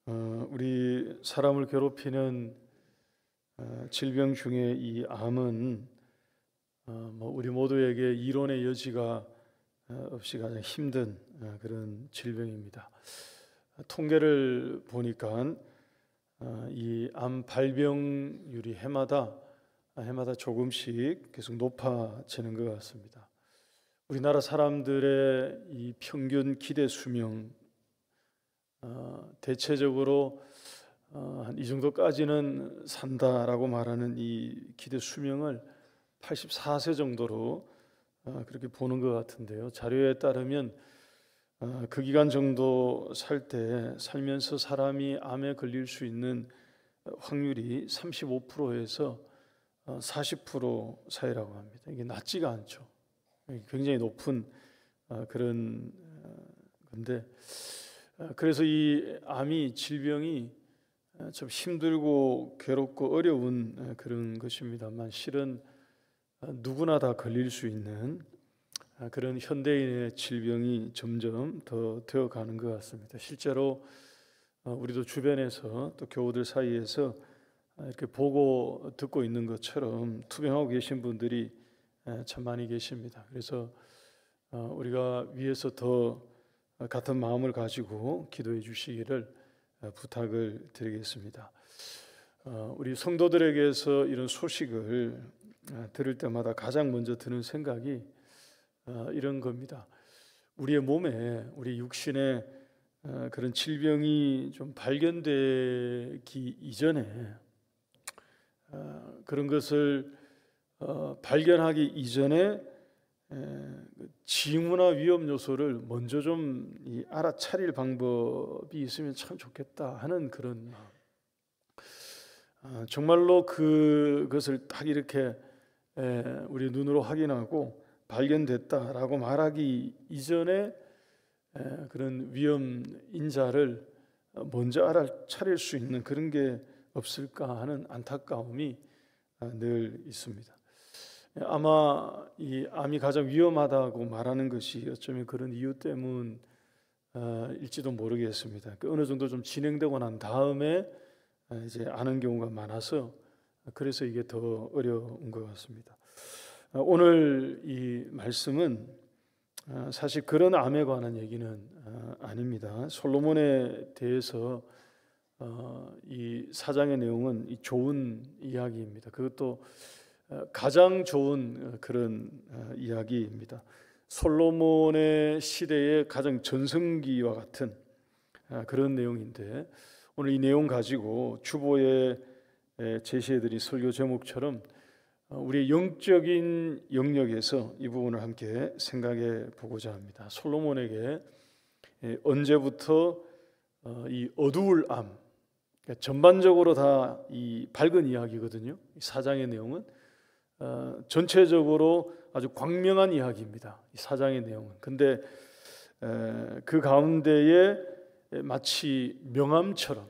우리 사람을 괴롭히는 질병 중에 이 암은 우리 모두에게 이론의 여지가 없이 가장 힘든 그런 질병입니다. 통계를 보니까 이 암 발병률이 해마다 조금씩 계속 높아지는 것 같습니다. 우리나라 사람들의 이 평균 기대 수명 대체적으로 한 이 정도까지는 산다라고 말하는 이 기대 수명을 84세 정도로 그렇게 보는 것 같은데요. 자료에 따르면 그 기간 정도 살면서 사람이 암에 걸릴 수 있는 확률이 35%에서 40% 사이라고 합니다. 이게 낮지가 않죠. 굉장히 높은 그런 건데, 그래서 이 암이 질병이 좀 힘들고 괴롭고 어려운 그런 것입니다만, 실은 누구나 다 걸릴 수 있는 그런 현대인의 질병이 점점 더 되어가는 것 같습니다. 실제로 우리도 주변에서 또 교우들 사이에서 이렇게 보고 듣고 있는 것처럼 투병하고 계신 분들이 참 많이 계십니다. 그래서 우리가 위에서 더 같은 마음을 가지고 기도해 주시기를 부탁을 드리겠습니다. 우리 성도들에게서 이런 소식을 들을 때마다 가장 먼저 드는 생각이 이런 겁니다. 우리의 몸에, 우리 육신에 그런 질병이 좀 발견되기 이전에, 그런 것을 발견하기 이전에 징후나 위험 요소를 먼저 좀 알아차릴 방법이 있으면 참 좋겠다 하는 그런 마음. 정말로 그것을 딱 이렇게 우리 눈으로 확인하고 발견됐다라고 말하기 이전에 그런 위험 인자를 먼저 알아차릴 수 있는 그런 게 없을까 하는 안타까움이 늘 있습니다. 아마 이 암이 가장 위험하다고 말하는 것이 어쩌면 그런 이유 때문일지도 모르겠습니다. 어느 정도 좀 진행되고 난 다음에 이제 아는 경우가 많아서 그래서 이게 더 어려운 것 같습니다. 오늘 이 말씀은 사실 그런 암에 관한 얘기는 아닙니다. 솔로몬에 대해서 이 사장의 내용은 이 좋은 이야기입니다. 그것도 가장 좋은 그런 이야기입니다. 솔로몬의 시대의 가장 전성기와 같은 그런 내용인데, 오늘 이 내용 가지고 주보에 제시해드린 설교 제목처럼 우리의 영적인 영역에서 이 부분을 함께 생각해 보고자 합니다. 솔로몬에게 언제부터 이 어두울 암, 전반적으로 다 이 밝은 이야기거든요. 사장의 내용은 전체적으로 아주 광명한 이야기입니다. 이 사장의 내용은. 근데 그 가운데에 마치 명암처럼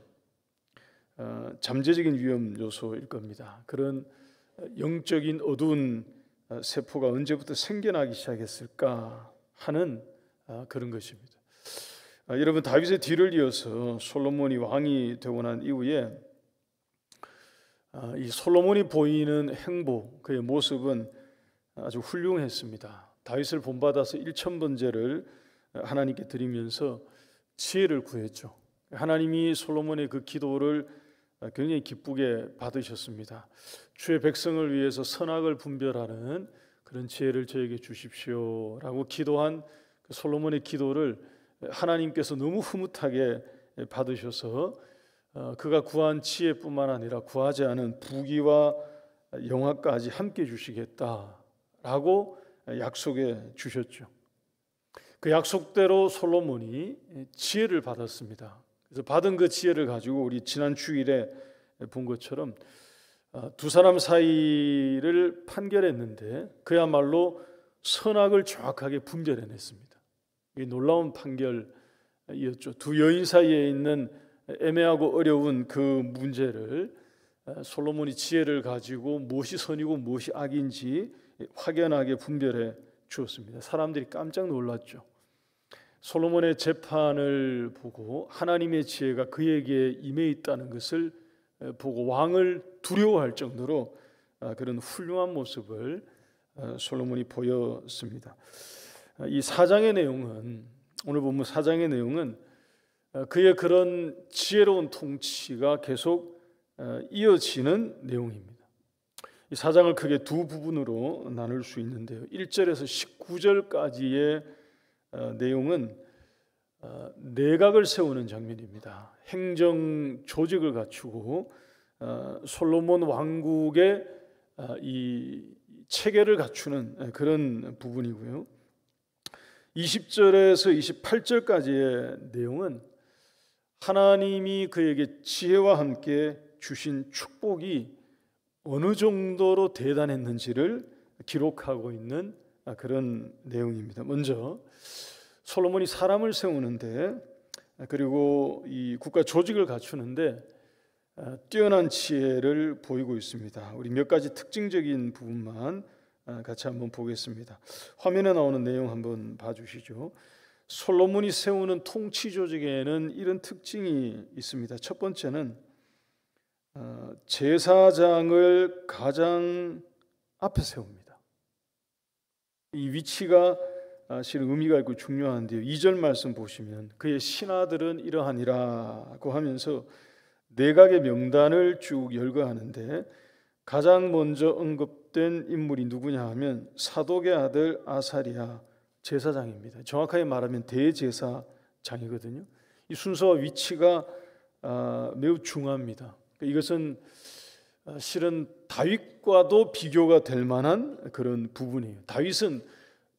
잠재적인 위험 요소일 겁니다. 그런 영적인 어두운 세포가 언제부터 생겨나기 시작했을까 하는 그런 것입니다. 여러분, 다윗의 뒤를 이어서 솔로몬이 왕이 되고 난 이후에 이 솔로몬이 보이는 행보, 그의 모습은 아주 훌륭했습니다. 다윗을 본받아서 1000번제를 하나님께 드리면서 지혜를 구했죠. 하나님이 솔로몬의 그 기도를 굉장히 기쁘게 받으셨습니다. 주의 백성을 위해서 선악을 분별하는 그런 지혜를 저에게 주십시오라고 기도한 그 솔로몬의 기도를 하나님께서 너무 흐뭇하게 받으셔서 그가 구한 지혜뿐만 아니라 구하지 않은 부귀와 영화까지 함께 주시겠다라고 약속해 주셨죠. 그 약속대로 솔로몬이 지혜를 받았습니다. 그래서 받은 그 지혜를 가지고 우리 지난 주일에 본 것처럼 두 사람 사이를 판결했는데 그야말로 선악을 정확하게 분별해냈습니다. 이 놀라운 판결이었죠. 두 여인 사이에 있는 애매하고 어려운 그 문제를 솔로몬이 지혜를 가지고 무엇이 선이고 무엇이 악인지 확연하게 분별해 주었습니다. 사람들이 깜짝 놀랐죠. 솔로몬의 재판을 보고 하나님의 지혜가 그에게 임해 있다는 것을 보고 왕을 두려워할 정도로 그런 훌륭한 모습을 솔로몬이 보였습니다. 이 사장의 내용은, 오늘 본문 사장의 내용은 그의 그런 지혜로운 통치가 계속 이어지는 내용입니다. 이 사장을 크게 두 부분으로 나눌 수 있는데요. 1절에서 19절까지의 내용은 내각을 세우는 장면입니다. 행정 조직을 갖추고 솔로몬 왕국의 이 체계를 갖추는 그런 부분이고요. 20절에서 28절까지의 내용은 하나님이 그에게 지혜와 함께 주신 축복이 어느 정도로 대단했는지를 기록하고 있는 그런 내용입니다. 먼저 솔로몬이 사람을 세우는데, 그리고 이 국가 조직을 갖추는데 뛰어난 지혜를 보이고 있습니다. 우리 몇 가지 특징적인 부분만 같이 한번 보겠습니다. 화면에 나오는 내용 한번 봐주시죠. 솔로몬이 세우는 통치 조직에는 이런 특징이 있습니다. 첫 번째는 제사장을 가장 앞에 세웁니다. 이 위치가 실은 의미가 있고 중요한데요. 2절 말씀 보시면 그의 신하들은 이러하니라고 하면서 내각의 명단을 쭉 열거하는데, 가장 먼저 언급된 인물이 누구냐 하면 사독의 아들 아사리야, 제사장입니다. 정확하게 말하면 대제사장이거든요. 이 순서와 위치가 매우 중요합니다. 이것은 실은 다윗과도 비교가 될 만한 그런 부분이에요. 다윗은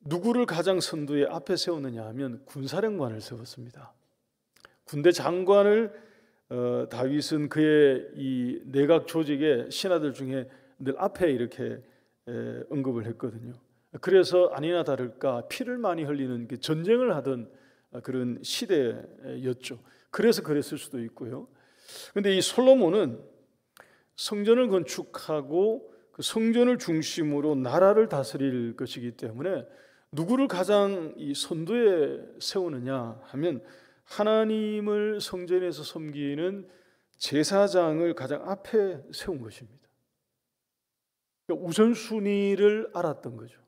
누구를 가장 선두에 앞에 세웠느냐 하면 군사령관을 세웠습니다. 군대 장관을 다윗은 그의 이 내각 조직의 신하들 중에 늘 앞에 이렇게 언급을 했거든요. 그래서 아니나 다를까 피를 많이 흘리는 전쟁을 하던 그런 시대였죠. 그래서 그랬을 수도 있고요. 그런데 이 솔로몬은 성전을 건축하고 그 성전을 중심으로 나라를 다스릴 것이기 때문에 누구를 가장 이 선두에 세우느냐 하면 하나님을 성전에서 섬기는 제사장을 가장 앞에 세운 것입니다. 그러니까 우선순위를 알았던 거죠.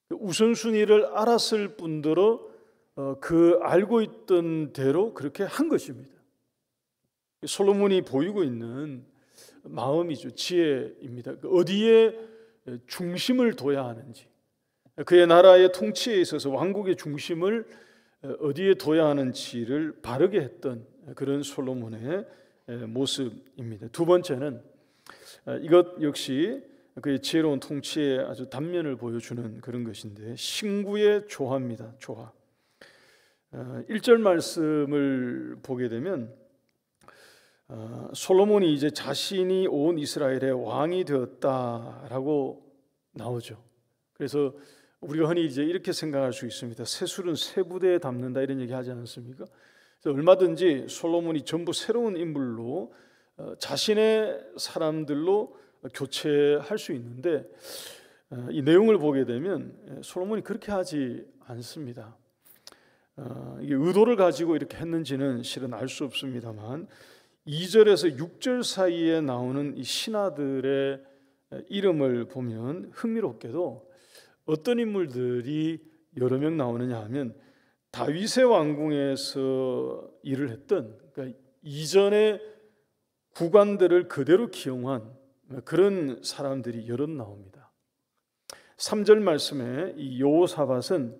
우선순위를 알았을 뿐더러 그 알고 있던 대로 그렇게 한 것입니다. 솔로몬이 보이고 있는 마음이죠. 지혜입니다. 어디에 중심을 둬야 하는지, 그의 나라의 통치에 있어서 왕국의 중심을 어디에 둬야 하는지를 바르게 했던 그런 솔로몬의 모습입니다. 두 번째는 이것 역시 그의 지혜로운 통치의 아주 단면을 보여주는 그런 것인데, 신구의 조화입니다. 조화. 1절 말씀을 보게 되면 솔로몬이 이제 자신이 온 이스라엘의 왕이 되었다라고 나오죠. 그래서 우리가 흔히 이제 이렇게 생각할 수 있습니다. 새술은 새 부대에 담는다, 이런 얘기 하지 않습니까? 얼마든지 솔로몬이 전부 새로운 인물로 자신의 사람들로 교체할 수 있는데, 이 내용을 보게 되면 솔로몬이 그렇게 하지 않습니다. 이게 의도를 가지고 이렇게 했는지는 실은 알 수 없습니다만 2절에서 6절 사이에 나오는 이 신하들의 이름을 보면 흥미롭게도 어떤 인물들이 여러 명 나오느냐 하면 다윗의 왕궁에서 일을 했던, 그러니까 이전의 구관들을 그대로 기용한 그런 사람들이 여럿 나옵니다. 3절 말씀에 이 여호사밧은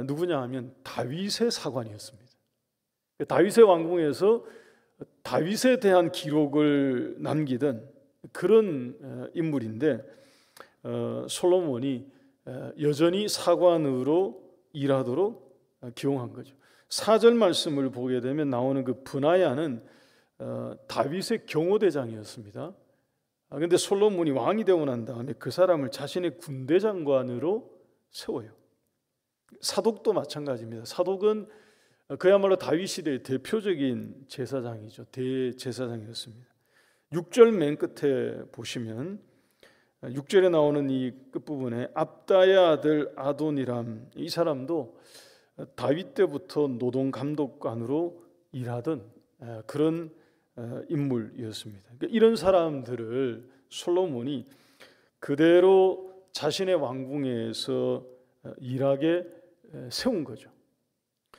누구냐 하면 다윗의 사관이었습니다. 다윗의 왕궁에서 다윗에 대한 기록을 남기던 그런 인물인데, 솔로몬이 여전히 사관으로 일하도록 기용한 거죠. 4절 말씀을 보게 되면 나오는 그 브나야는 다윗의 경호대장이었습니다. 그런데 솔로몬이 왕이 되고 난 다음에 그 사람을 자신의 군대 장관으로 세워요. 사독도 마찬가지입니다. 사독은 그야말로 다윗 시대의 대표적인 제사장이죠. 대제사장이었습니다. 6절 맨 끝에 보시면 6절에 나오는 이 끝부분에 압다의 아들 아도니람, 이 사람도 다윗 때부터 노동 감독관으로 일하던 그런 인물이었습니다. 그러니까 이런 사람들을 솔로몬이 그대로 자신의 왕궁에서 일하게 세운 거죠.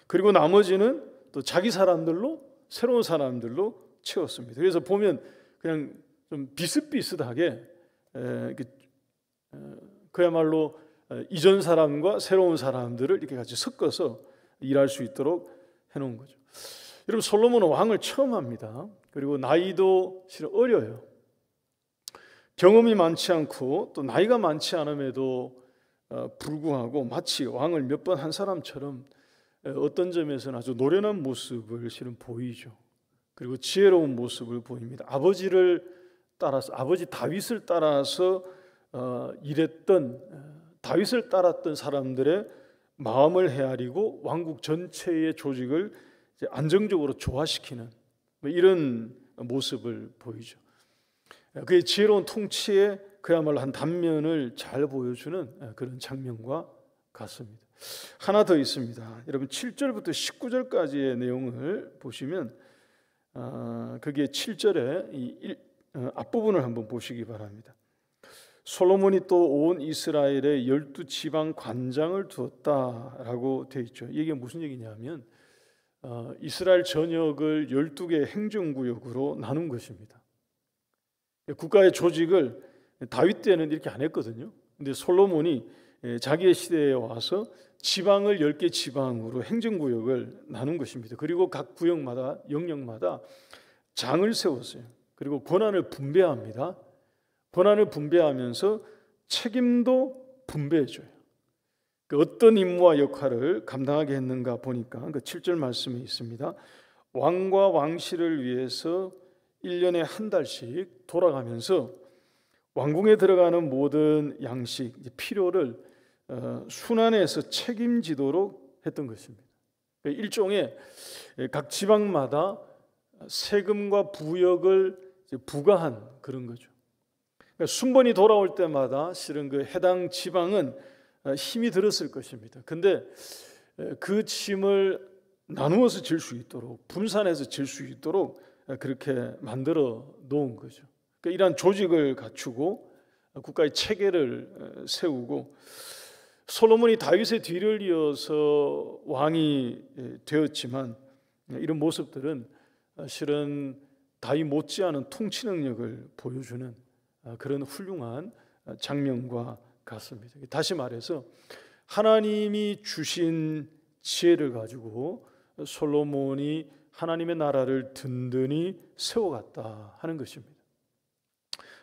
그리고 나머지는 또 자기 사람들로, 새로운 사람들로 채웠습니다. 그래서 보면 그냥 좀 비슷비슷하게 그야말로 이전 사람과 새로운 사람들을 이렇게 같이 섞어서 일할 수 있도록 해놓은 거죠. 여러분, 솔로몬은 왕을 처음 합니다. 그리고 나이도 실은 어려요. 경험이 많지 않고 또 나이가 많지 않음에도 불구하고 마치 왕을 몇 번 한 사람처럼 어떤 점에서는 아주 노련한 모습을 실은 보이죠. 그리고 지혜로운 모습을 보입니다. 아버지를 따라서, 아버지 다윗을 따라서 일했던, 다윗을 따랐던 사람들의 마음을 헤아리고 왕국 전체의 조직을 이제 안정적으로 조화시키는 이런 모습을 보이죠. 그의 지혜로운 통치에 그야말로 한 단면을 잘 보여주는 그런 장면과 같습니다. 하나 더 있습니다. 여러분, 7절부터 19절까지의 내용을 보시면 거기에 7절에 앞부분을 한번 보시기 바랍니다. 솔로몬이 또 온 이스라엘에 12지방 관장을 두었다라고 되어 있죠. 이게 무슨 얘기냐면 이스라엘 전역을 12개의 행정구역으로 나눈 것입니다. 국가의 조직을 다윗 때는 이렇게 안 했거든요. 근데 솔로몬이 자기의 시대에 와서 지방을 10개 지방으로 행정구역을 나눈 것입니다. 그리고 각 구역마다, 영역마다 장을 세웠어요. 그리고 권한을 분배합니다. 권한을 분배하면서 책임도 분배해줘요. 어떤 임무와 역할을 감당하게 했는가 보니까 그 7절 말씀에 있습니다. 왕과 왕실을 위해서 1년에 한 달씩 돌아가면서 왕궁에 들어가는 모든 양식, 필요를 순환해서 책임지도록 했던 것입니다. 일종의 각 지방마다 세금과 부역을 부과한 그런 거죠. 순번이 돌아올 때마다 실은 그 해당 지방은 힘이 들었을 것입니다. 근데 그 짐을 나누어서 질 수 있도록, 분산해서 질 수 있도록 그렇게 만들어 놓은 거죠. 그러니까 이러한 조직을 갖추고 국가의 체계를 세우고, 솔로몬이 다윗의 뒤를 이어서 왕이 되었지만 이런 모습들은 실은 다윗 못지않은 통치 능력을 보여주는 그런 훌륭한 장면과 같습니다. 다시 말해서 하나님이 주신 지혜를 가지고 솔로몬이 하나님의 나라를 든든히 세워갔다 하는 것입니다.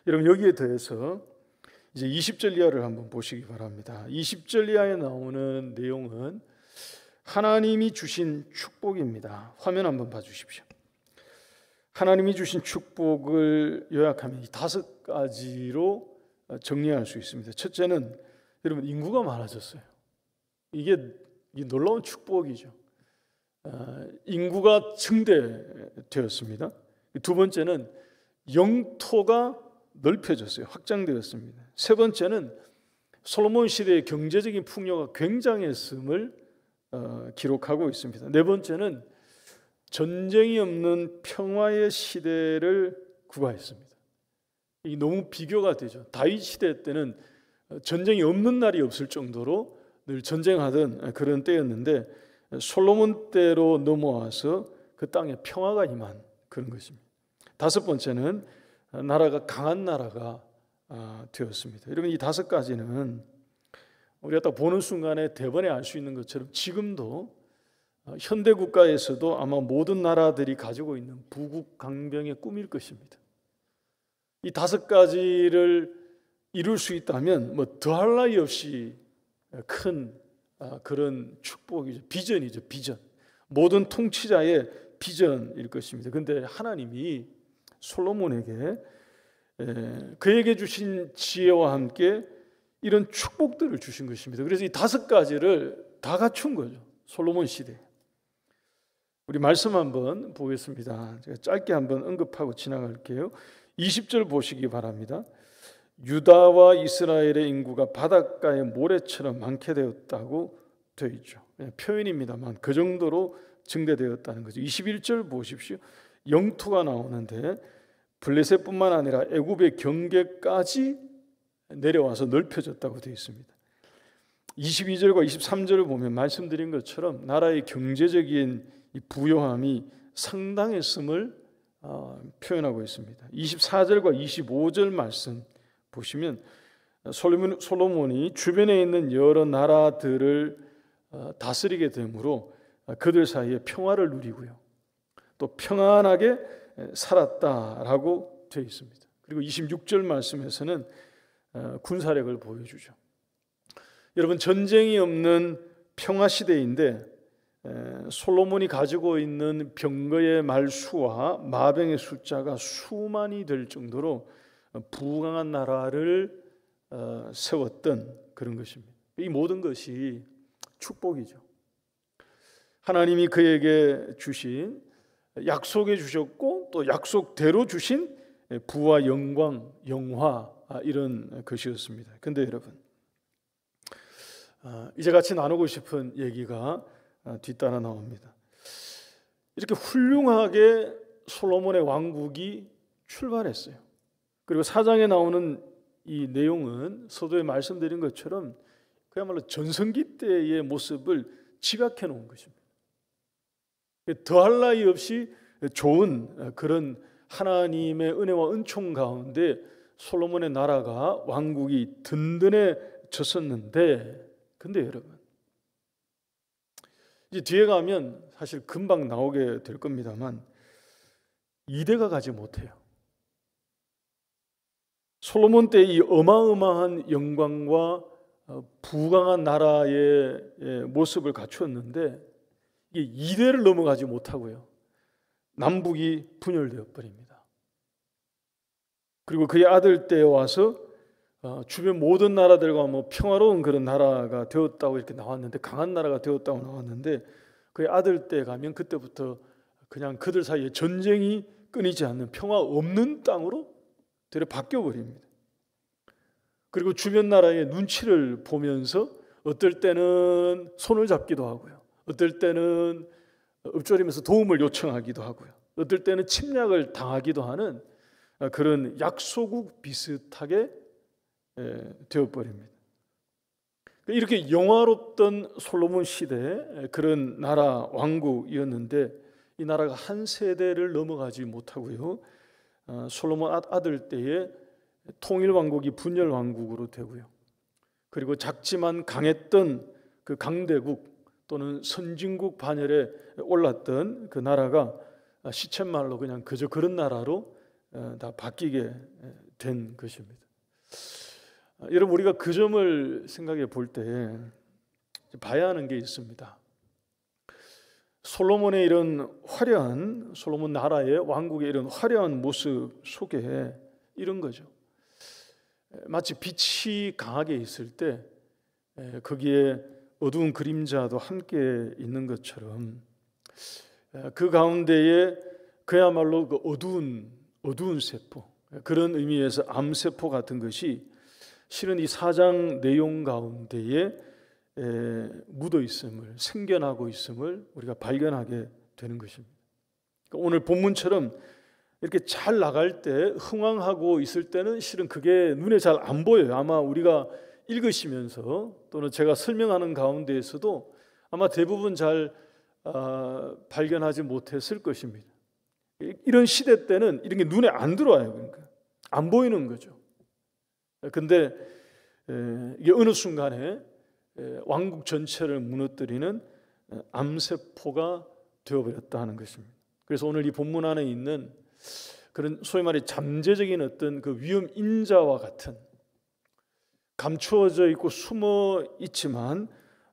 여러분, 여기에 대해서 이제 20절 이하를 한번 보시기 바랍니다. 20절 이하에 나오는 내용은 하나님이 주신 축복입니다. 화면 한번 봐주십시오. 하나님이 주신 축복을 요약하면 이 5가지로 정리할 수 있습니다. 첫째는 여러분, 인구가 많아졌어요. 이게 놀라운 축복이죠. 인구가 증대되었습니다. 두 번째는 영토가 넓혀졌어요. 확장되었습니다. 세 번째는 솔로몬 시대의 경제적인 풍요가 굉장했음을 기록하고 있습니다. 네 번째는 전쟁이 없는 평화의 시대를 구가했습니다. 이 너무 비교가 되죠. 다윗 시대 때는 전쟁이 없는 날이 없을 정도로 늘 전쟁하던 그런 때였는데 솔로몬 때로 넘어와서 그 땅에 평화가 임한 그런 것입니다. 다섯 번째는 나라가 강한 나라가 되었습니다. 여러분, 이 5가지는 우리가 딱 보는 순간에 대번에 알 수 있는 것처럼 지금도 현대 국가에서도 아마 모든 나라들이 가지고 있는 부국 강병의 꿈일 것입니다. 이 5가지를 이룰 수 있다면 뭐 더할 나위 없이 큰 그런 축복이죠. 비전이죠. 비전. 모든 통치자의 비전일 것입니다. 그런데 하나님이 솔로몬에게 그에게 주신 지혜와 함께 이런 축복들을 주신 것입니다. 그래서 이 5가지를 다 갖춘 거죠. 솔로몬 시대. 우리 말씀 한번 보겠습니다. 제가 짧게 한번 언급하고 지나갈게요. 20절 보시기 바랍니다. 유다와 이스라엘의 인구가 바닷가의 모래처럼 많게 되었다고 되어 있죠. 표현입니다만 그 정도로 증대되었다는 거죠. 21절 보십시오. 영토가 나오는데 블레셋뿐만 아니라 애굽의 경계까지 내려와서 넓혀졌다고 되어 있습니다. 22절과 23절을 보면 말씀드린 것처럼 나라의 경제적인 이 부요함이 상당했음을 표현하고 있습니다. 24절과 25절 말씀 보시면 솔로몬이 주변에 있는 여러 나라들을 다스리게 되므로 그들 사이에 평화를 누리고요, 또 평안하게 살았다라고 되어 있습니다. 그리고 26절 말씀에서는 군사력을 보여주죠. 여러분, 전쟁이 없는 평화 시대인데 솔로몬이 가지고 있는 병거의 말수와 마병의 숫자가 수만이 될 정도로 부강한 나라를 세웠던 그런 것입니다. 이 모든 것이 축복이죠. 하나님이 그에게 주신, 약속해 주셨고 또 약속대로 주신 부와 영광, 영화, 이런 것이었습니다. 근데 여러분, 이제 같이 나누고 싶은 얘기가 뒤따라 나옵니다. 이렇게 훌륭하게 솔로몬의 왕국이 출발했어요. 그리고 사장에 나오는 이 내용은 서두에 말씀드린 것처럼 그야말로 전성기 때의 모습을 집약해 놓은 것입니다. 더할 나위 없이 좋은 그런 하나님의 은혜와 은총 가운데 솔로몬의 나라가, 왕국이 든든해졌었는데, 근데 여러분, 이제 뒤에 가면 사실 금방 나오게 될 겁니다만 이대가 가지 못해요. 솔로몬 때 이 어마어마한 영광과 부강한 나라의 모습을 갖추었는데 이게 이대를 넘어가지 못하고요, 남북이 분열되어 버립니다. 그리고 그의 아들 때에 와서 주변 모든 나라들과 평화로운 그런 나라가 되었다고 이렇게 나왔는데, 강한 나라가 되었다고 나왔는데, 그의 아들 때 가면 그때부터 그냥 그들 사이에 전쟁이 끊이지 않는 평화 없는 땅으로 되려 바뀌어 버립니다. 그리고 주변 나라의 눈치를 보면서 어떨 때는 손을 잡기도 하고요, 어떨 때는 읊조리면서 도움을 요청하기도 하고요, 어떨 때는 침략을 당하기도 하는 그런 약소국 비슷하게 되어버립니다. 이렇게 영화롭던 솔로몬 시대 그런 나라, 왕국이었는데 이 나라가 한 세대를 넘어가지 못하고요, 솔로몬 아들 때에 통일왕국이 분열왕국으로 되고요, 그리고 작지만 강했던 그 강대국 또는 선진국 반열에 올랐던 그 나라가 시쳇말로 그냥 그저 그런 나라로 다 바뀌게 된 것입니다. 여러분, 우리가 그 점을 생각해 볼 때 봐야 하는 게 있습니다. 솔로몬의 이런 화려한, 솔로몬 나라의 왕국의 이런 화려한 모습 속에 이런 거죠. 마치 빛이 강하게 있을 때 거기에 어두운 그림자도 함께 있는 것처럼 그 가운데에 그야말로 그 어두운 세포, 그런 의미에서 암세포 같은 것이 실은 이 4장 내용 가운데에 묻어 있음을, 생겨나고 있음을 우리가 발견하게 되는 것입니다. 오늘 본문처럼 이렇게 잘 나갈 때, 흥왕하고 있을 때는 실은 그게 눈에 잘 안 보여요. 아마 우리가 읽으시면서 또는 제가 설명하는 가운데에서도 아마 대부분 잘 발견하지 못했을 것입니다. 이런 시대 때는 이런 게 눈에 안 들어와요. 그러니까 안 보이는 거죠. 근데 이게 어느 순간에 왕국 전체를 무너뜨리는 암세포가 되어버렸다 하는 것입니다. 그래서 오늘 이 본문 안에 있는 그런 소위 말해 잠재적인 어떤 그 위험 인자와 같은, 감추어져 있고 숨어 있지만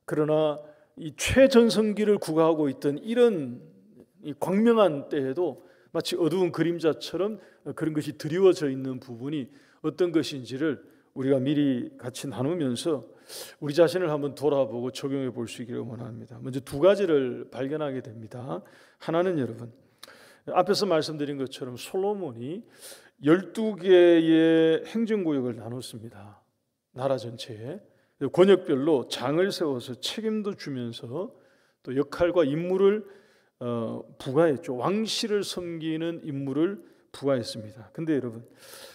그러나 이 최전성기를 구가하고 있던 이런 이 광명한 때에도 마치 어두운 그림자처럼 그런 것이 드리워져 있는 부분이 어떤 것인지를 우리가 미리 같이 나누면서 우리 자신을 한번 돌아보고 적용해 볼 수 있기를 원합니다. 먼저 두 가지를 발견하게 됩니다. 하나는 여러분, 앞에서 말씀드린 것처럼 솔로몬이 12개의 행정구역을 나눴습니다. 나라 전체에. 권역별로 장을 세워서 책임도 주면서 또 역할과 임무를 부과했죠. 왕실을 섬기는 임무를 부과했습니다. 근데 여러분,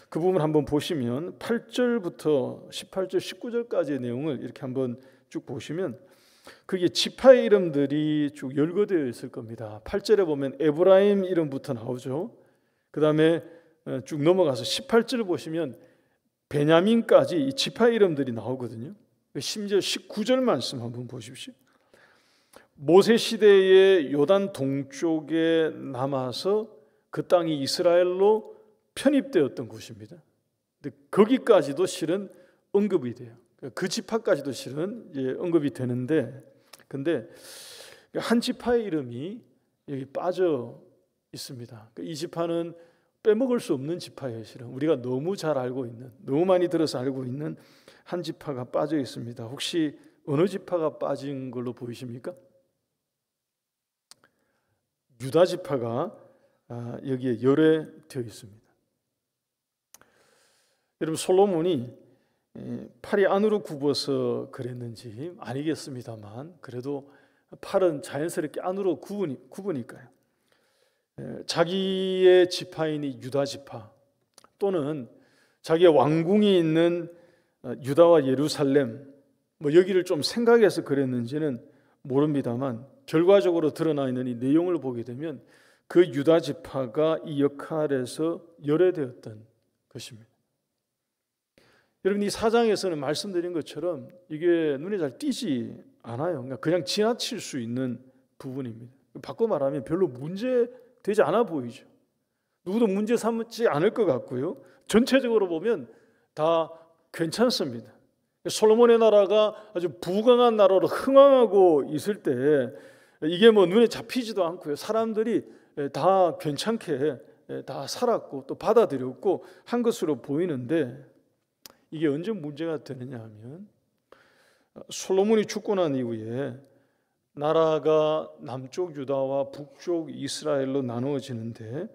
그 부분 한번 보시면 8절부터 18절, 19절까지의 내용을 이렇게 한번 쭉 보시면 그게 지파의 이름들이 쭉 열거되어 있을 겁니다. 8절에 보면 에브라임 이름부터 나오죠. 그 다음에 쭉 넘어가서 18절 보시면 베냐민까지 이 지파의 이름들이 나오거든요. 심지어 19절 말씀 한번 보십시오. 모세 시대의 요단 동쪽에 남아서 그 땅이 이스라엘로 편입되었던 곳입니다. 근데 거기까지도 실은 언급이 돼요. 그 지파까지도 실은 언급이 되는데, 근데 한 지파의 이름이 여기 빠져 있습니다. 이 지파는 빼먹을 수 없는 지파예요. 실은 우리가 너무 잘 알고 있는, 너무 많이 들어서 알고 있는 한 지파가 빠져 있습니다. 혹시 어느 지파가 빠진 걸로 보이십니까? 유다 지파가 여기에 열애되어 있습니다. 여러분, 솔로몬이 팔이 안으로 굽어서 그랬는지 아니겠습니다만 그래도 팔은 자연스럽게 안으로 굽으니까요. 자기의 지파인이 유다 지파 또는 자기의 왕궁이 있는 유다와 예루살렘 여기를 좀 생각해서 그랬는지는 모릅니다만 결과적으로 드러나 있는 이 내용을 보게 되면 그 유다 지파가 이 역할에서 열애되었던 것입니다. 여러분, 이 4장에서는 말씀드린 것처럼 이게 눈에 잘 띄지 않아요. 그냥 지나칠 수 있는 부분입니다. 바꿔 말하면 별로 문제되지 않아 보이죠. 누구도 문제 삼지 않을 것 같고요. 전체적으로 보면 다 괜찮습니다. 솔로몬의 나라가 아주 부강한 나라로 흥황하고 있을 때 이게 눈에 잡히지도 않고요. 사람들이 다 괜찮게 다 살았고 또 받아들였고 한 것으로 보이는데 이게 언제 문제가 되느냐 하면 솔로몬이 죽고 난 이후에 나라가 남쪽 유다와 북쪽 이스라엘로 나누어지는데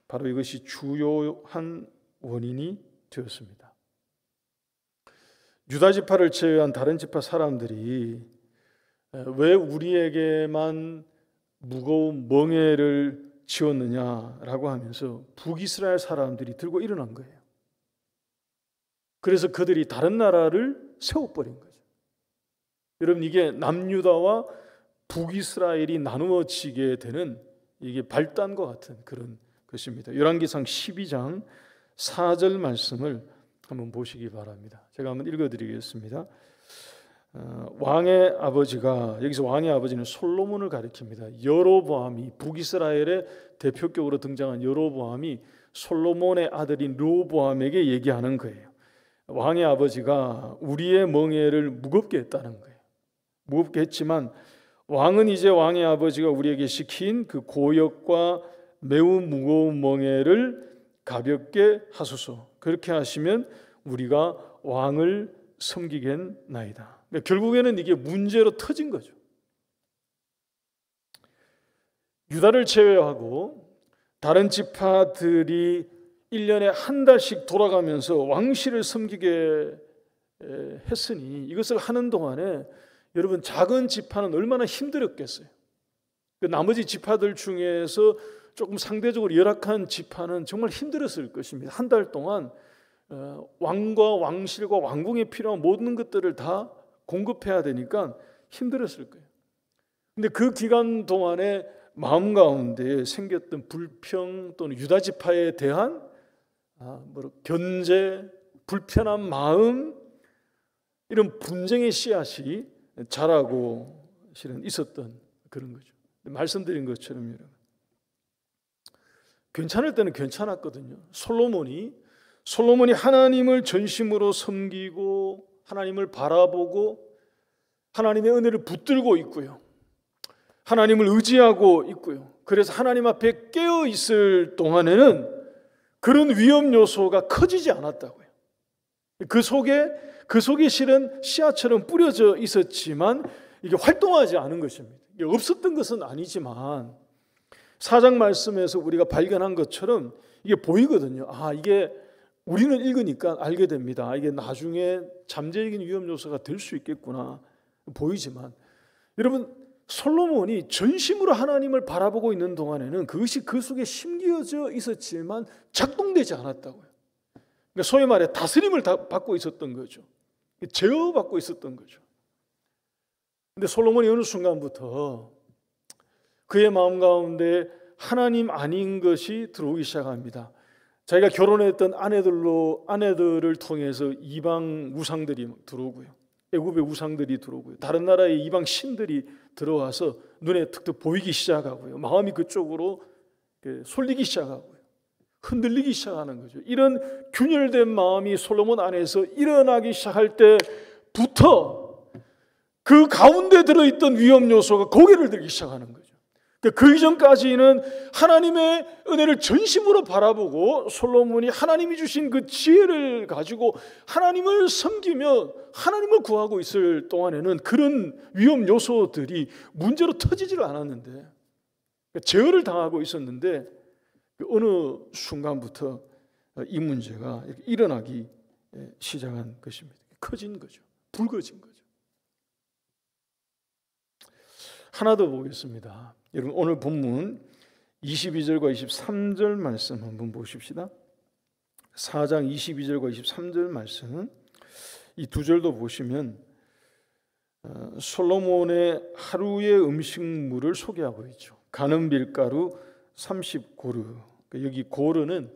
바로 이것이 주요한 원인이 되었습니다. 유다 지파를 제외한 다른 지파 사람들이 왜 우리에게만 무거운 멍에를 지었느냐라고 하면서 북이스라엘 사람들이 들고 일어난 거예요. 그래서 그들이 다른 나라를 세워버린 거죠. 여러분, 이게 남유다와 북이스라엘이 나누어지게 되는 이게 발단과 같은 그런 것입니다. 열왕기상 12장 4절 말씀을 한번 보시기 바랍니다. 제가 한번 읽어드리겠습니다. 왕의 아버지가, 여기서 왕의 아버지는 솔로몬을 가리킵니다. 여로보암이, 북이스라엘의 대표격으로 등장한 여로보암이 솔로몬의 아들인 르호보암에게 얘기하는 거예요. 왕의 아버지가 우리의 멍에를 무겁게 했다는 거예요. 무겁게 했지만 왕은 이제 왕의 아버지가 우리에게 시킨 그 고역과 매우 무거운 멍에를 가볍게 하소서. 그렇게 하시면 우리가 왕을 섬기겠나이다. 그러니까 결국에는 이게 문제로 터진 거죠. 유다를 제외하고 다른 지파들이 1년에 한 달씩 돌아가면서 왕실을 섬기게 했으니 이것을 하는 동안에 여러분, 작은 지파는 얼마나 힘들었겠어요. 그 나머지 지파들 중에서 조금 상대적으로 열악한 지파는 정말 힘들었을 것입니다. 한 달 동안 왕과 왕실과 왕궁에 필요한 모든 것들을 다 공급해야 되니까 힘들었을 거예요. 근데 그 기간 동안에 마음 가운데 생겼던 불평 또는 유다 지파에 대한 견제, 불편한 마음, 이런 분쟁의 씨앗이 자라고 실은 있었던 그런 거죠. 말씀드린 것처럼 여러분, 괜찮을 때는 괜찮았거든요. 솔로몬이 하나님을 전심으로 섬기고 하나님을 바라보고 하나님의 은혜를 붙들고 있고요. 하나님을 의지하고 있고요. 그래서 하나님 앞에 깨어 있을 동안에는 그런 위험 요소가 커지지 않았다고요. 그 속에 실은 씨앗처럼 뿌려져 있었지만 이게 활동하지 않은 것입니다. 이게 없었던 것은 아니지만 4장 말씀에서 우리가 발견한 것처럼 이게 보이거든요. 이게 우리는 읽으니까 알게 됩니다. 이게 나중에 잠재적인 위험 요소가 될 수 있겠구나 보이지만, 여러분, 솔로몬이 전심으로 하나님을 바라보고 있는 동안에는 그것이 그 속에 심겨져 있었지만 작동되지 않았다고요. 그러니까 소위 말해 다스림을 받고 있었던 거죠. 제어받고 있었던 거죠. 근데 솔로몬이 어느 순간부터 그의 마음 가운데 하나님 아닌 것이 들어오기 시작합니다. 자기가 결혼했던 아내들을 통해서 이방 우상들이 들어오고요, 애굽의 우상들이 들어오고요, 다른 나라의 이방 신들이 들어와서 눈에 툭툭 보이기 시작하고요, 마음이 그쪽으로 쏠리기 시작하고요, 흔들리기 시작하는 거죠. 이런 균열된 마음이 솔로몬 안에서 일어나기 시작할 때부터 그 가운데 들어있던 위험 요소가 고개를 들기 시작하는 거죠. 그 이전까지는 하나님의 은혜를 전심으로 바라보고 솔로몬이 하나님이 주신 그 지혜를 가지고 하나님을 섬기며 하나님을 구하고 있을 동안에는 그런 위험 요소들이 문제로 터지지를 않았는데, 제어를 당하고 있었는데, 어느 순간부터 이 문제가 일어나기 시작한 것입니다. 커진 거죠. 붉어진 거죠. 하나 더 보겠습니다. 여러분, 오늘 본문 22절과 23절 말씀 한번 보십시다. 4장 22절과 23절 말씀, 이 두 절도 보시면 솔로몬의 하루의 음식물을 소개하고 있죠. 가는 밀가루 30고르. 여기 고르는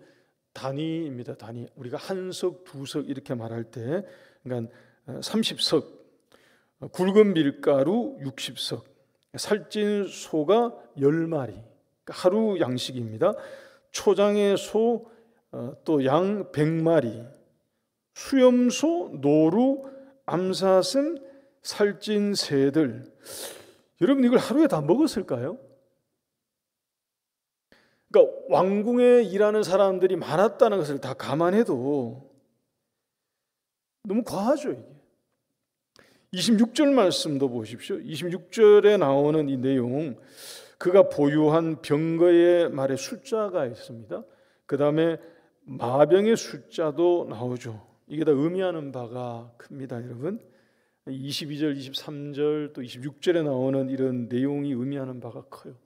단위입니다. 단위. 우리가 한 석, 두 석 이렇게 말할 때, 그러니까 30석, 굵은 밀가루 60석, 살찐 소가 10마리, 하루 양식입니다. 초장의 소, 또 양 100마리, 수염소, 노루, 암사슴, 살찐 새들. 여러분, 이걸 하루에 다 먹었을까요? 그러니까 왕궁에 일하는 사람들이 많았다는 것을 다 감안해도 너무 과하죠, 이게. 26절 말씀도 보십시오. 26절에 나오는 이 내용, 그가 보유한 병거의 말에 숫자가 있습니다. 그 다음에 마병의 숫자도 나오죠. 이게 다 의미하는 바가 큽니다, 여러분. 22절, 23절 또 26절에 나오는 이런 내용이 의미하는 바가 커요.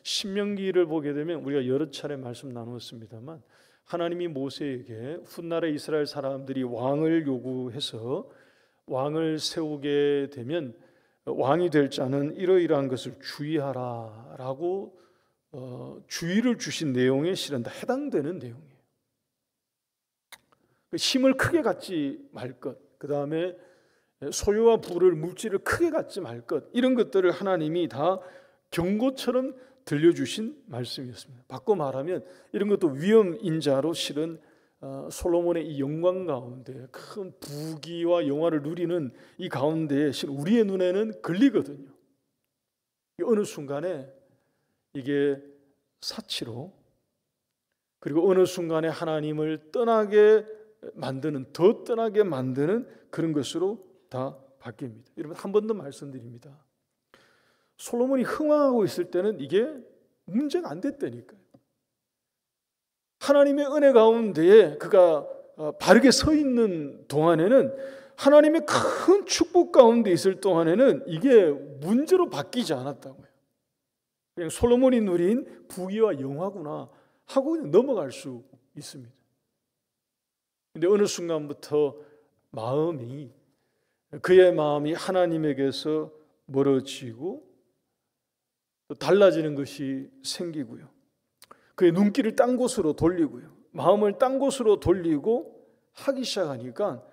신명기를 보게 되면 우리가 여러 차례 말씀 나누었습니다만, 하나님이 모세에게 훗날에 이스라엘 사람들이 왕을 요구해서 왕을 세우게 되면 왕이 될 자는 이러이러한 것을 주의하라라고 주의를 주신 내용에 실은 다 해당되는 내용이에요. 힘을 크게 갖지 말 것, 그 다음에 소유와 부를, 물질을 크게 갖지 말 것, 이런 것들을 하나님이 다 경고처럼 들려주신 말씀이었습니다. 바꿔 말하면 이런 것도 위험 인자로 실은 솔로몬의 이 영광 가운데, 큰 부귀와 영화를 누리는 이 가운데에 실은 우리의 눈에는 걸리거든요. 어느 순간에 이게 사치로, 그리고 어느 순간에 하나님을 떠나게 만드는, 더 떠나게 만드는 그런 것으로 다 바뀝니다. 여러분, 한 번 더 말씀드립니다. 솔로몬이 흥황하고 있을 때는 이게 문제가 안 됐다니까요. 하나님의 은혜 가운데에 그가 바르게 서 있는 동안에는, 하나님의 큰 축복 가운데 있을 동안에는 이게 문제로 바뀌지 않았다고요. 그냥 솔로몬이 누린 부귀와 영화구나 하고 그냥 넘어갈 수 있습니다. 근데 어느 순간부터 그의 마음이 하나님에게서 멀어지고 또 달라지는 것이 생기고요, 그의 눈길을 딴 곳으로 돌리고요, 마음을 딴 곳으로 돌리고 하기 시작하니까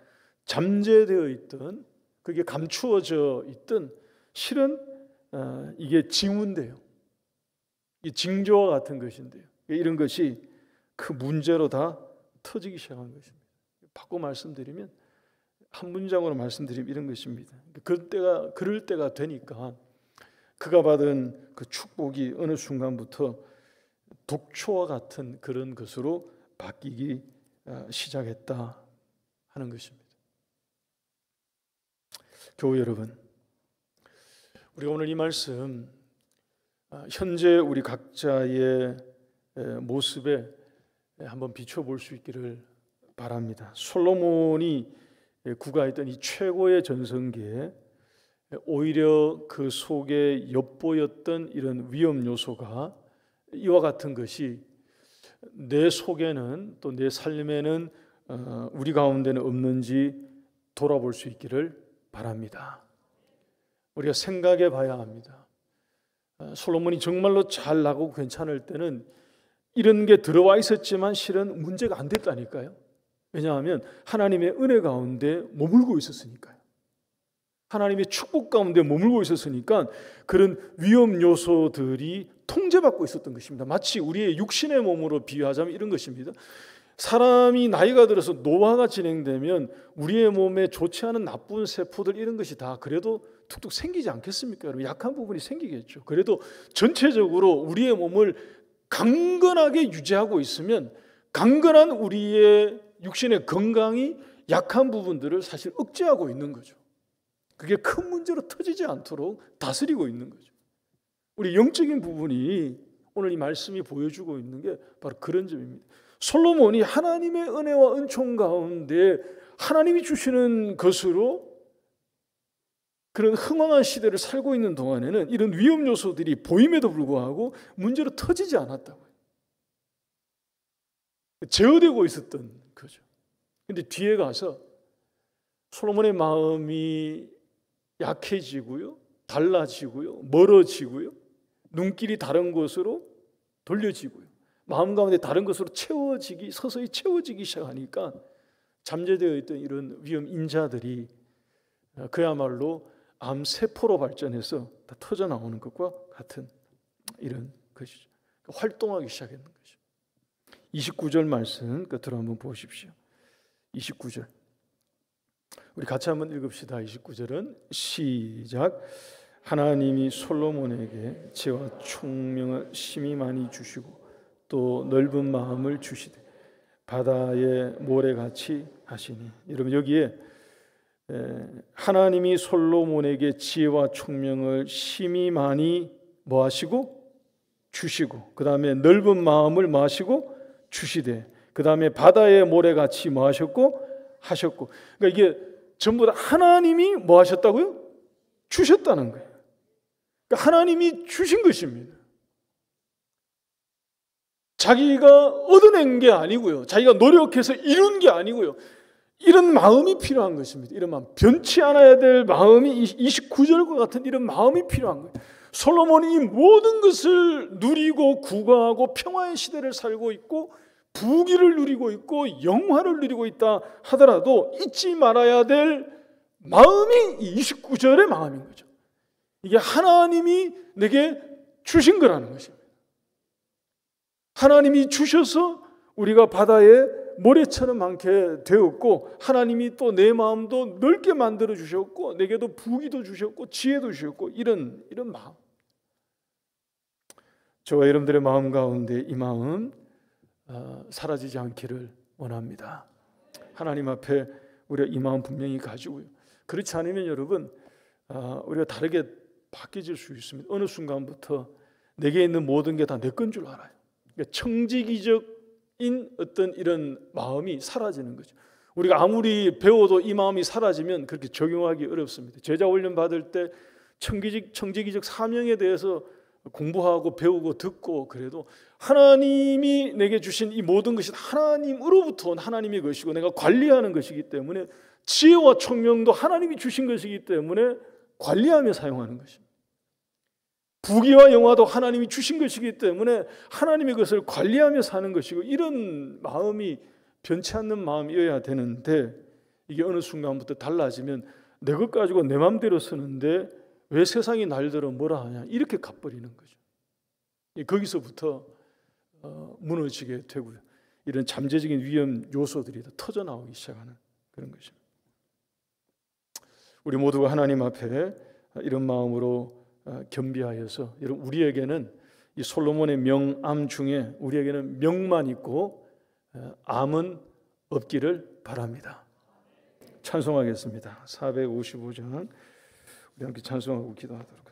잠재되어 있던, 그게 감추어져 있던, 실은 이게 징후인데요, 이 징조와 같은 것인데요, 이런 것이 그 문제로 다 터지기 시작한 것입니다. 바꿔 말씀드리면, 한 문장으로 말씀드리면 이런 것입니다. 그럴 때가 되니까 그가 받은 그 축복이 어느 순간부터 독초와 같은 그런 것으로 바뀌기 시작했다 하는 것입니다. 교회 여러분, 우리가 오늘 이 말씀, 현재 우리 각자의 모습에 한번 비춰볼 수 있기를 바랍니다. 솔로몬이 구가했던 이 최고의 전성기에 오히려 그 속에 엿보였던 이런 위험 요소가 이와 같은 것이 내 속에는 또 내 삶에는 우리 가운데는 없는지 돌아볼 수 있기를 바랍니다. 우리가 생각해 봐야 합니다. 솔로몬이 정말로 잘 나가고 괜찮을 때는 이런 게 들어와 있었지만 실은 문제가 안 됐다니까요. 왜냐하면 하나님의 은혜 가운데 머물고 있었으니까요. 하나님의 축복 가운데 머물고 있었으니까 그런 위험 요소들이 통제받고 있었던 것입니다. 마치 우리의 육신의 몸으로 비유하자면 이런 것입니다. 사람이 나이가 들어서 노화가 진행되면 우리의 몸에 좋지 않은 나쁜 세포들 이런 것이 다 그래도 툭툭 생기지 않겠습니까? 여러분, 약한 부분이 생기겠죠. 그래도 전체적으로 우리의 몸을 강건하게 유지하고 있으면 강건한 우리의 육신의 건강이 약한 부분들을 사실 억제하고 있는 거죠. 그게 큰 문제로 터지지 않도록 다스리고 있는 거죠. 우리 영적인 부분이 오늘 이 말씀이 보여주고 있는 게 바로 그런 점입니다. 솔로몬이 하나님의 은혜와 은총 가운데 하나님이 주시는 것으로 그런 흥왕한 시대를 살고 있는 동안에는 이런 위험 요소들이 보임에도 불구하고 문제로 터지지 않았다고요. 제어되고 있었던 거죠. 근데 뒤에 가서 솔로몬의 마음이 약해지고요, 달라지고요, 멀어지고요, 눈길이 다른 곳으로 돌려지고요, 마음 가운데 다른 것으로 서서히 채워지기 시작하니까 잠재되어 있던 이런 위험 인자들이 그야말로 암세포로 발전해서 다 터져 나오는 것과 같은 이런 것이죠. 활동하기 시작했는 거죠. 29절 말씀 끝으로 한번 보십시오. 29절 우리 같이 한번 읽읍시다. 29절은 시작. 하나님이 솔로몬에게 지혜와 총명을 심히 많이 주시고 또 넓은 마음을 주시되 바다의 모래같이 하시니. 여러분, 여기에 하나님이 솔로몬에게 지혜와 총명을 심히 많이 뭐 하시고 주시고, 그 다음에 넓은 마음을 뭐 하시고 주시되, 그 다음에 바다의 모래같이 뭐 하셨고 하셨고. 그러니까 이게 전부 다 하나님이 뭐 하셨다고요? 주셨다는 거예요. 그러니까 하나님이 주신 것입니다. 자기가 얻어낸 게 아니고요, 자기가 노력해서 이룬 게 아니고요, 이런 마음이 필요한 것입니다. 이런 마음, 변치 않아야 될 마음이 29절과 같은 이런 마음이 필요한 거예요. 솔로몬이 이 모든 것을 누리고 구가하고 평화의 시대를 살고 있고 부귀를 누리고 있고 영화를 누리고 있다 하더라도 잊지 말아야 될 마음이 이 29절의 마음인 거죠. 이게 하나님이 내게 주신 거라는 것입니다. 하나님이 주셔서 우리가 바다에 모래처럼 많게 되었고, 하나님이 또 내 마음도 넓게 만들어 주셨고, 내게도 부귀도 주셨고 지혜도 주셨고, 이런 마음. 저와 여러분들의 마음 가운데 이 마음 사라지지 않기를 원합니다. 하나님 앞에 우리가 이 마음 분명히 가지고요. 그렇지 않으면 여러분, 우리가 다르게 바뀌어질 수 있습니다. 어느 순간부터 내게 있는 모든 게 다 내 건 줄 알아요. 그러니까 청지기적인 어떤 이런 마음이 사라지는 거죠. 우리가 아무리 배워도 이 마음이 사라지면 그렇게 적용하기 어렵습니다. 제자 훈련 받을 때 청지기적 사명에 대해서 공부하고 배우고 듣고 그래도 하나님이 내게 주신 이 모든 것이 하나님으로부터 온 하나님의 것이고 내가 관리하는 것이기 때문에, 지혜와 총명도 하나님이 주신 것이기 때문에 관리하며 사용하는 것입니다. 부귀와 영화도 하나님이 주신 것이기 때문에 하나님의 것을 관리하며 사는 것이고, 이런 마음이 변치 않는 마음이어야 되는데, 이게 어느 순간부터 달라지면 내 것 가지고 내 마음대로 쓰는데 왜 세상이 날더러 뭐라 하냐, 이렇게 갚버리는 거죠. 거기서부터 무너지게 되고요, 이런 잠재적인 위험 요소들이 다 터져 나오기 시작하는 그런 것입니다. 우리 모두가 하나님 앞에 이런 마음으로 겸비하여서, 여러분, 우리에게는 이 솔로몬의 명암 중에 우리에게는 명만 있고 암은 없기를 바랍니다. 찬송하겠습니다. 455장 우리 함께 찬송하고 기도하도록